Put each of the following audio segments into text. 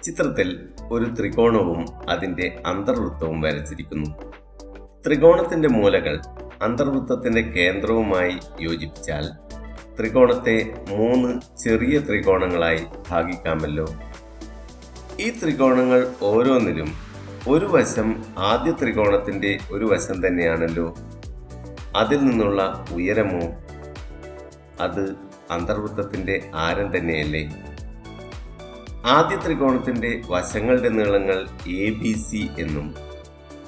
ചിത്രത്തിൽ ഒരു ത്രികോണവും അതിന്റെ അന്തർവൃത്തവും വരച്ചിരിക്കുന്നു. ത്രികോണത്തിന്റെ മൂലകൾ അന്തർവൃത്തത്തിന്റെ കേന്ദ്രവുമായി യോജിപ്പിച്ചാൽ ത്രികോണത്തെ 3 ചെറിയ ത്രികോണങ്ങളായി ഭാഗിക്കാമല്ലോ. ഈ ത്രികോണങ്ങൾ ഓരോന്നിലും ഒരു വശം ആദ്യ ത്രികോണത്തിന്റെ ഒരു വശം തന്നെയാണല്ലോ. അതിൽ നിന്നുള്ള ഉയരമോ അത് അന്തർവൃത്തത്തിന്റെ ആരം തന്നെയല്ലേ. ആദ്യ ത്രികോണത്തിന്റെ വശങ്ങളുടെ നീളങ്ങൾ ABC എന്നും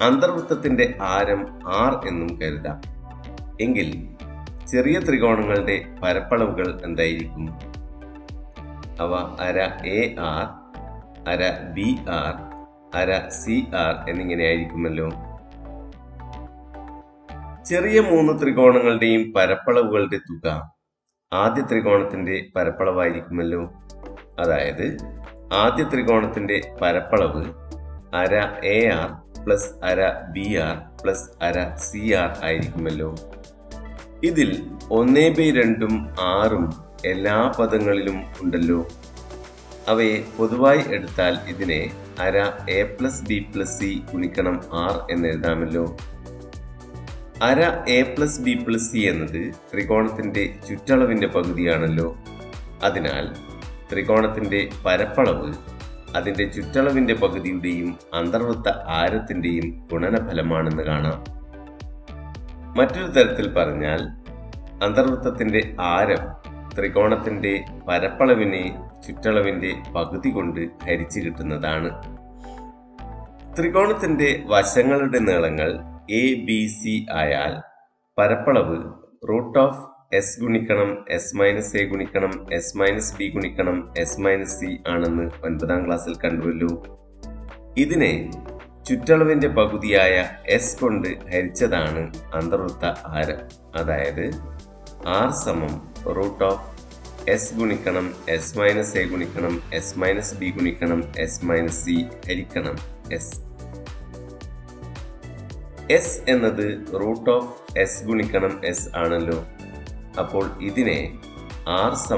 അന്തർവൃത്തത്തിന്റെ ആരം R എന്നും കരുതാം. എങ്കിൽ ചെറിയ ത്രികോണങ്ങളുടെ പരപ്പളവുകൾ എന്തായിരിക്കും? അവ അര AR, അര BR, അര CR എന്നിങ്ങനെ ആയിരിക്കുമല്ലോ. ചെറിയ 3 ത്രികോണങ്ങളുടെയും പരപ്പളവുകളുടെ തുക ആദ്യ ത്രികോണത്തിന്റെ പരപ്പളവായിരിക്കുമല്ലോ. അതായത് ആദ്യ ത്രികോണത്തിന്റെ പരപ്പളവ് അര AR പ്ലസ് അര BR പ്ലസ് അര CR ആയിരിക്കുമല്ലോ. ഇതിൽ 1/2 6 എല്ലാ പദങ്ങളിലും ഉണ്ടല്ലോ. അവയെ പൊതുവായി എടുത്താൽ ഇതിനെ അര A plus B plus C ഗുണിക്കണം R എന്നെഴുതാമല്ലോ. അര A plus B plus C എന്നത് ത്രികോണത്തിന്റെ ചുറ്റളവിന്റെ പകുതിയാണല്ലോ. അതിനാൽ ത്രികോണത്തിന്റെ പരപ്പളവ് അതിന്റെ ചുറ്റളവിന്റെ പകുതിയുടെയും അന്തർവൃത്ത ആരത്തിന്റെയും ഗുണനഫലമാണെന്ന് കാണാം. മറ്റൊരു തരത്തിൽ പറഞ്ഞാൽ അന്തർവൃത്തത്തിന്റെ ആരം ത്രികോണത്തിന്റെ പരപ്പളവിനെ ചുറ്റളവിന്റെ പകുതി കൊണ്ട് ഹരിച്ചു കിട്ടുന്നതാണ്. ത്രികോണത്തിന്റെ വശങ്ങളുടെ നീളങ്ങൾ ABC ആയാൽ പരപ്പളവ് √S ഗുണിക്കണം S - A ഗുണിക്കണം S - B ഗുണിക്കണം S - C ആണെന്ന് 9ാം ക്ലാസ്സിൽ കണ്ടുവല്ലോ. ഇതിനെ ചുറ്റളവിന്റെ പകുതിയായ S കൊണ്ട് ഹരിച്ചതാണ് അന്തർവൃത്ത ആരം. അതായത് R = √S ഗുണിക്കണം S - A ഗുണിക്കണം S - B ഗുണിക്കണം S - C ഹരിക്കണം S. S എന്നത് √S ഗുണിക്കണം S ആണല്ലോ. അപ്പോൾ ഇതിനെ R =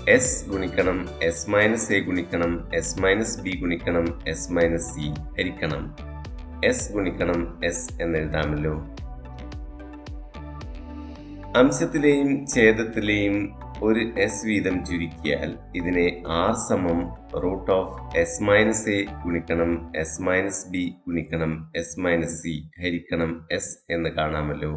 √S ഗുണിക്കണം S - A ഗുണിക്കണം S - B ഗുണിക്കണം S - C ഹരിക്കണം S ഗുണിക്കണം S എന്നെഴുതാമല്ലോ. അംശത്തിലെയും ഛേദത്തിലെയും ഒരു S വീതം ചുരുക്കിയാൽ ഇതിനെ R √S - A ഗുണിക്കണം S - B ഗുണിക്കണം S - C ഹരിക്കണം S എന്ന് കാണാമല്ലോ.